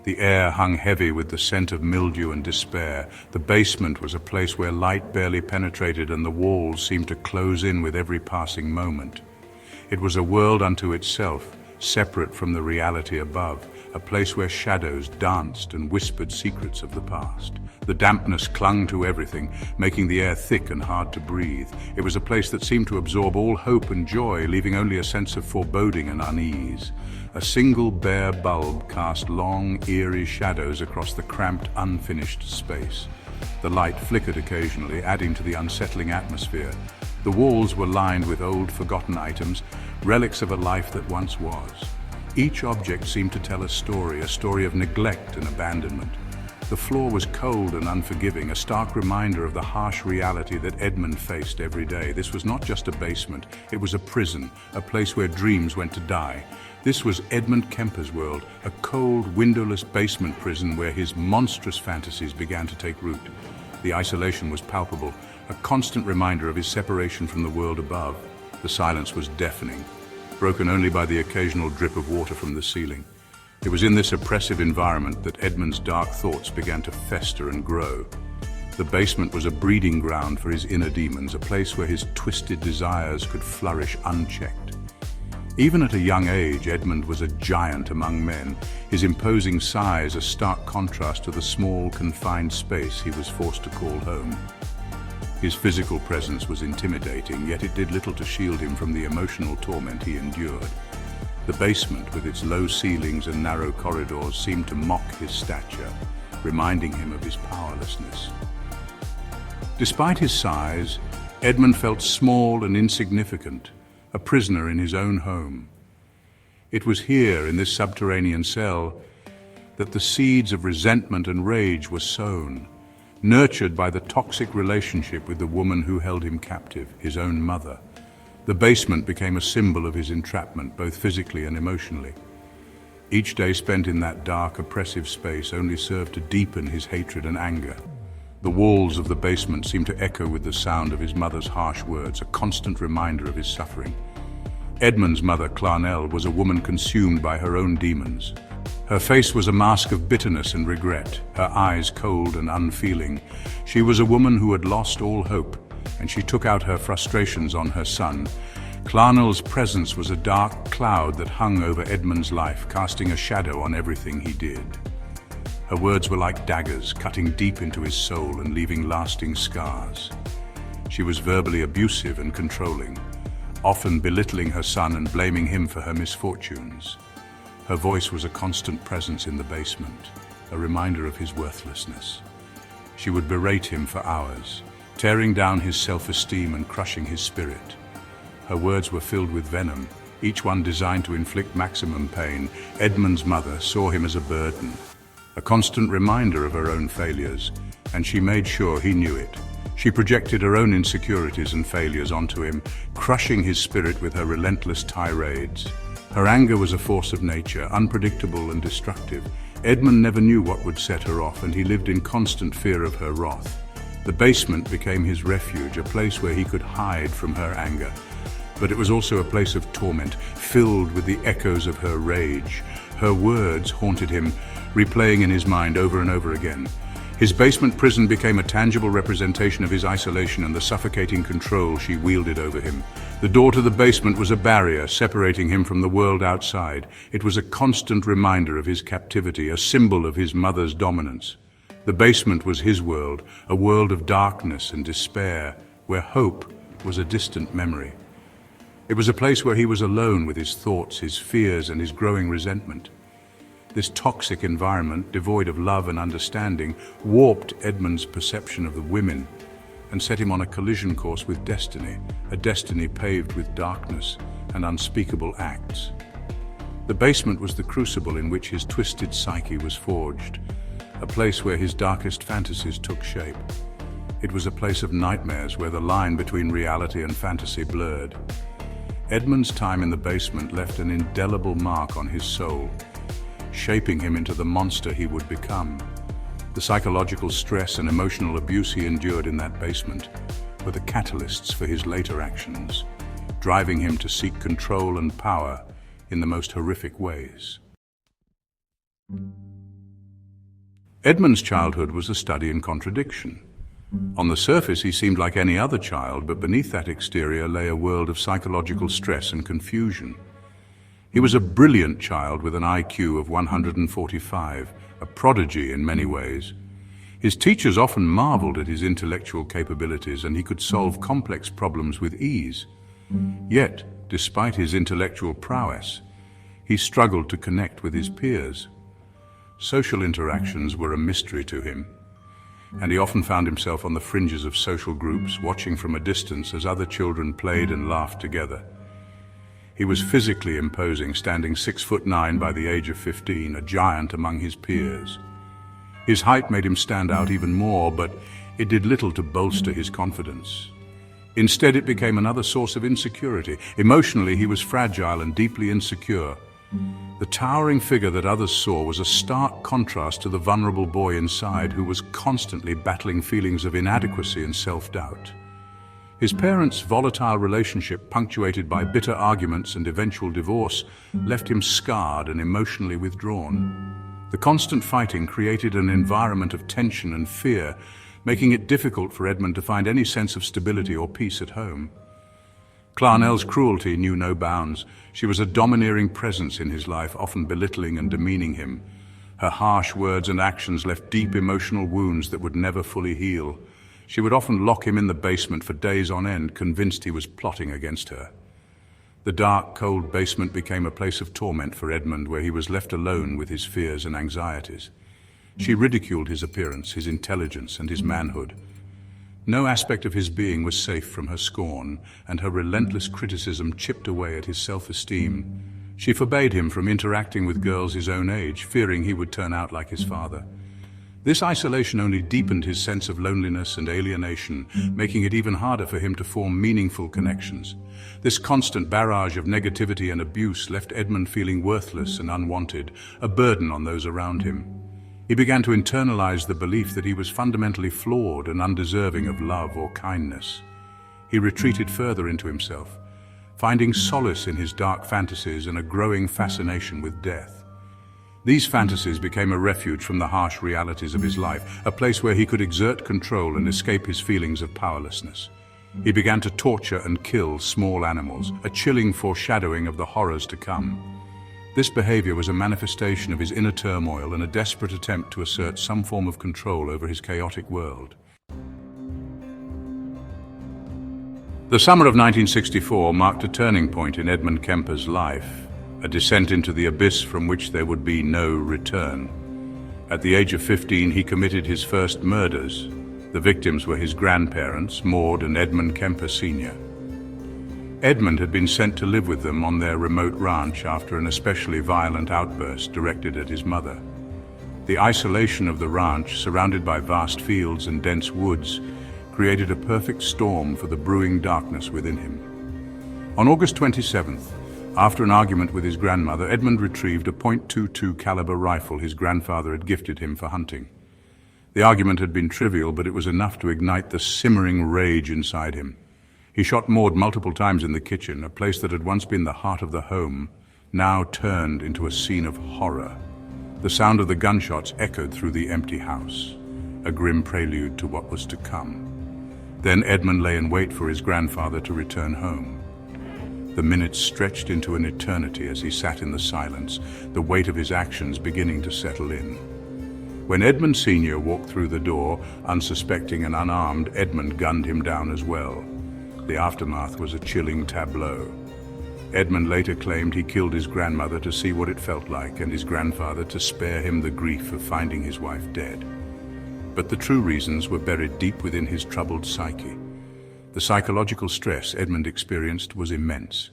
The air hung heavy with the scent of mildew and despair. The basement was a place where light barely penetrated and the walls seemed to close in with every passing moment. It was a world unto itself, separate from the reality above, a place where shadows danced and whispered secrets of the past. The dampness clung to everything, making the air thick and hard to breathe. It was a place that seemed to absorb all hope and joy, leaving only a sense of foreboding and unease. A single bare bulb cast long, eerie shadows across the cramped, unfinished space. The light flickered occasionally, adding to the unsettling atmosphere. The walls were lined with old, forgotten items, relics of a life that once was. Each object seemed to tell a story of neglect and abandonment. The floor was cold and unforgiving, a stark reminder of the harsh reality that Edmund faced every day. This was not just a basement, it was a prison, a place where dreams went to die. This was Edmund Kemper's world, a cold, windowless basement prison where his monstrous fantasies began to take root. The isolation was palpable, a constant reminder of his separation from the world above. The silence was deafening, broken only by the occasional drip of water from the ceiling. It was in this oppressive environment that Edmund's dark thoughts began to fester and grow. The basement was a breeding ground for his inner demons, a place where his twisted desires could flourish unchecked. Even at a young age, Edmund was a giant among men, his imposing size a stark contrast to the small, confined space he was forced to call home. His physical presence was intimidating, yet it did little to shield him from the emotional torment he endured. The basement, with its low ceilings and narrow corridors, seemed to mock his stature, reminding him of his powerlessness. Despite his size, Edmund felt small and insignificant, a prisoner in his own home. It was here, in this subterranean cell, that the seeds of resentment and rage were sown, nurtured by the toxic relationship with the woman who held him captive, his own mother. The basement became a symbol of his entrapment, both physically and emotionally. Each day spent in that dark, oppressive space only served to deepen his hatred and anger. The walls of the basement seemed to echo with the sound of his mother's harsh words, a constant reminder of his suffering. Edmund's mother, Clarnell, was a woman consumed by her own demons. Her face was a mask of bitterness and regret, her eyes cold and unfeeling. She was a woman who had lost all hope, and she took out her frustrations on her son. Clarnell's presence was a dark cloud that hung over Edmund's life, casting a shadow on everything he did. Her words were like daggers, cutting deep into his soul and leaving lasting scars. She was verbally abusive and controlling, often belittling her son and blaming him for her misfortunes. Her voice was a constant presence in the basement, a reminder of his worthlessness. She would berate him for hours, tearing down his self-esteem and crushing his spirit. Her words were filled with venom, each one designed to inflict maximum pain. Edmund's mother saw him as a burden, a constant reminder of her own failures, and she made sure he knew it. She projected her own insecurities and failures onto him, crushing his spirit with her relentless tirades. Her anger was a force of nature, unpredictable and destructive. Edmund never knew what would set her off, and he lived in constant fear of her wrath. The basement became his refuge, a place where he could hide from her anger. But it was also a place of torment, filled with the echoes of her rage. Her words haunted him, replaying in his mind over and over again. His basement prison became a tangible representation of his isolation and the suffocating control she wielded over him. The door to the basement was a barrier separating him from the world outside. It was a constant reminder of his captivity, a symbol of his mother's dominance. The basement was his world, a world of darkness and despair, where hope was a distant memory. It was a place where he was alone with his thoughts, his fears, and his growing resentment. This toxic environment, devoid of love and understanding, warped Edmund's perception of the women and set him on a collision course with destiny, a destiny paved with darkness and unspeakable acts. The basement was the crucible in which his twisted psyche was forged, a place where his darkest fantasies took shape. It was a place of nightmares where the line between reality and fantasy blurred. Edmund's time in the basement left an indelible mark on his soul, shaping him into the monster he would become. The psychological stress and emotional abuse he endured in that basement were the catalysts for his later actions, driving him to seek control and power in the most horrific ways. Edmund's childhood was a study in contradiction. On the surface, he seemed like any other child, but beneath that exterior lay a world of psychological stress and confusion. He was a brilliant child with an IQ of 145, a prodigy in many ways. His teachers often marveled at his intellectual capabilities, and he could solve complex problems with ease. Yet, despite his intellectual prowess, he struggled to connect with his peers. Social interactions were a mystery to him, and he often found himself on the fringes of social groups, watching from a distance as other children played and laughed together. He was physically imposing, standing 6'9" by the age of 15, a giant among his peers. His height made him stand out even more, but it did little to bolster his confidence. Instead, it became another source of insecurity. Emotionally, he was fragile and deeply insecure. The towering figure that others saw was a stark contrast to the vulnerable boy inside, who was constantly battling feelings of inadequacy and self-doubt. His parents' volatile relationship, punctuated by bitter arguments and eventual divorce, left him scarred and emotionally withdrawn. The constant fighting created an environment of tension and fear, making it difficult for Edmund to find any sense of stability or peace at home. Clarnell's cruelty knew no bounds. She was a domineering presence in his life, often belittling and demeaning him. Her harsh words and actions left deep emotional wounds that would never fully heal. She would often lock him in the basement for days on end, convinced he was plotting against her. The dark, cold basement became a place of torment for Edmund, where he was left alone with his fears and anxieties. She ridiculed his appearance, his intelligence, and his manhood. No aspect of his being was safe from her scorn, and her relentless criticism chipped away at his self-esteem. She forbade him from interacting with girls his own age, fearing he would turn out like his father. This isolation only deepened his sense of loneliness and alienation, making it even harder for him to form meaningful connections. This constant barrage of negativity and abuse left Edmund feeling worthless and unwanted, a burden on those around him. He began to internalize the belief that he was fundamentally flawed and undeserving of love or kindness. He retreated further into himself, finding solace in his dark fantasies and a growing fascination with death. These fantasies became a refuge from the harsh realities of his life, a place where he could exert control and escape his feelings of powerlessness. He began to torture and kill small animals, a chilling foreshadowing of the horrors to come. This behavior was a manifestation of his inner turmoil and a desperate attempt to assert some form of control over his chaotic world. The summer of 1964 marked a turning point in Edmund Kemper's life, a descent into the abyss from which there would be no return. At the age of 15, he committed his first murders. The victims were his grandparents, Maud and Edmund Kemper Sr. Edmund had been sent to live with them on their remote ranch after an especially violent outburst directed at his mother. The isolation of the ranch, surrounded by vast fields and dense woods, created a perfect storm for the brewing darkness within him. On August 27th, after an argument with his grandmother, Edmund retrieved a .22 caliber rifle his grandfather had gifted him for hunting. The argument had been trivial, but it was enough to ignite the simmering rage inside him. He shot Maud multiple times in the kitchen, a place that had once been the heart of the home, now turned into a scene of horror. The sound of the gunshots echoed through the empty house, a grim prelude to what was to come. Then Edmund lay in wait for his grandfather to return home. The minutes stretched into an eternity as he sat in the silence, the weight of his actions beginning to settle in. When Edmund Sr. walked through the door, unsuspecting and unarmed, Edmund gunned him down as well. The aftermath was a chilling tableau. Edmund later claimed he killed his grandmother to see what it felt like, and his grandfather to spare him the grief of finding his wife dead. But the true reasons were buried deep within his troubled psyche. The psychological stress Edmund experienced was immense.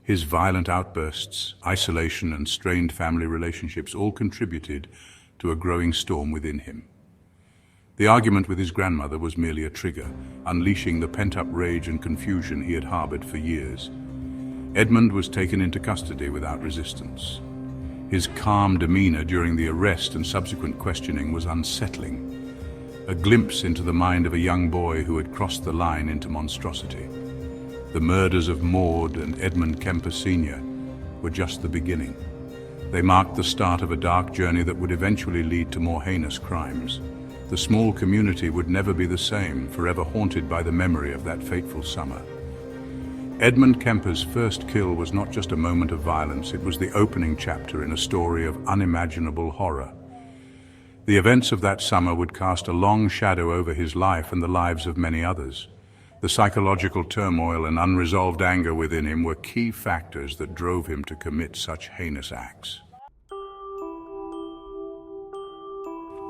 His violent outbursts, isolation, and strained family relationships all contributed to a growing storm within him. The argument with his grandmother was merely a trigger, unleashing the pent-up rage and confusion he had harbored for years. Edmund was taken into custody without resistance. His calm demeanor during the arrest and subsequent questioning was unsettling, a glimpse into the mind of a young boy who had crossed the line into monstrosity. The murders of Maud and Edmund Kemper Sr. were just the beginning. They marked the start of a dark journey that would eventually lead to more heinous crimes. The small community would never be the same, forever haunted by the memory of that fateful summer. Edmund Kemper's first kill was not just a moment of violence, it was the opening chapter in a story of unimaginable horror. The events of that summer would cast a long shadow over his life and the lives of many others. The psychological turmoil and unresolved anger within him were key factors that drove him to commit such heinous acts.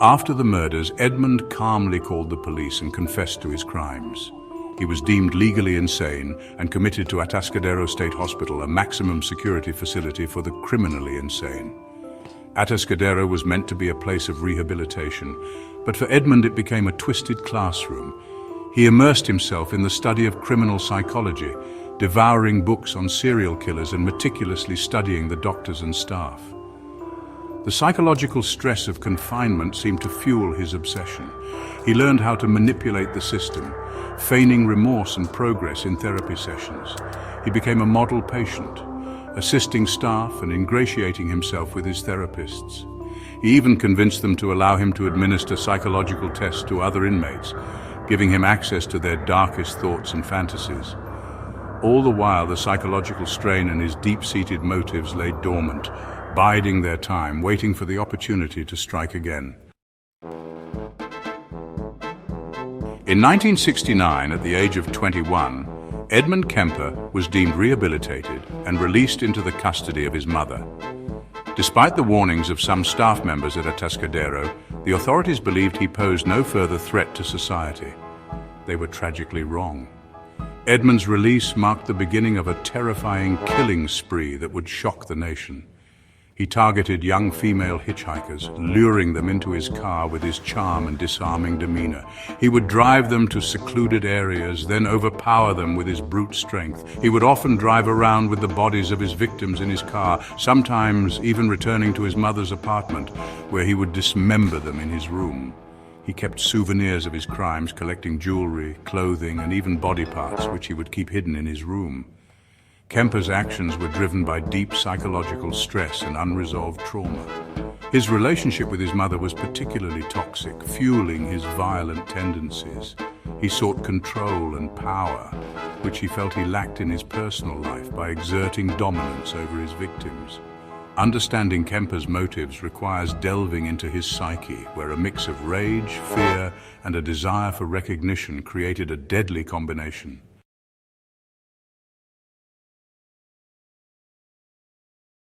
After the murders, Edmund calmly called the police and confessed to his crimes. He was deemed legally insane and committed to Atascadero State Hospital, a maximum security facility for the criminally insane. Atascadero was meant to be a place of rehabilitation, but for Edmund it became a twisted classroom. He immersed himself in the study of criminal psychology, devouring books on serial killers and meticulously studying the doctors and staff. The psychological stress of confinement seemed to fuel his obsession. He learned how to manipulate the system, feigning remorse and progress in therapy sessions. He became a model patient, assisting staff and ingratiating himself with his therapists. He even convinced them to allow him to administer psychological tests to other inmates, giving him access to their darkest thoughts and fantasies. All the while, the psychological strain and his deep-seated motives lay dormant, biding their time, waiting for the opportunity to strike again. In 1969, at the age of 21, Edmund Kemper was deemed rehabilitated and released into the custody of his mother. Despite the warnings of some staff members at Atascadero, the authorities believed he posed no further threat to society. They were tragically wrong. Edmund's release marked the beginning of a terrifying killing spree that would shock the nation. He targeted young female hitchhikers, luring them into his car with his charm and disarming demeanor. He would drive them to secluded areas, then overpower them with his brute strength. He would often drive around with the bodies of his victims in his car, sometimes even returning to his mother's apartment, where he would dismember them in his room. He kept souvenirs of his crimes, collecting jewelry, clothing, and even body parts, which he would keep hidden in his room. Kemper's actions were driven by deep psychological stress and unresolved trauma. His relationship with his mother was particularly toxic, fueling his violent tendencies. He sought control and power, which he felt he lacked in his personal life, by exerting dominance over his victims. Understanding Kemper's motives requires delving into his psyche, where a mix of rage, fear, and a desire for recognition created a deadly combination.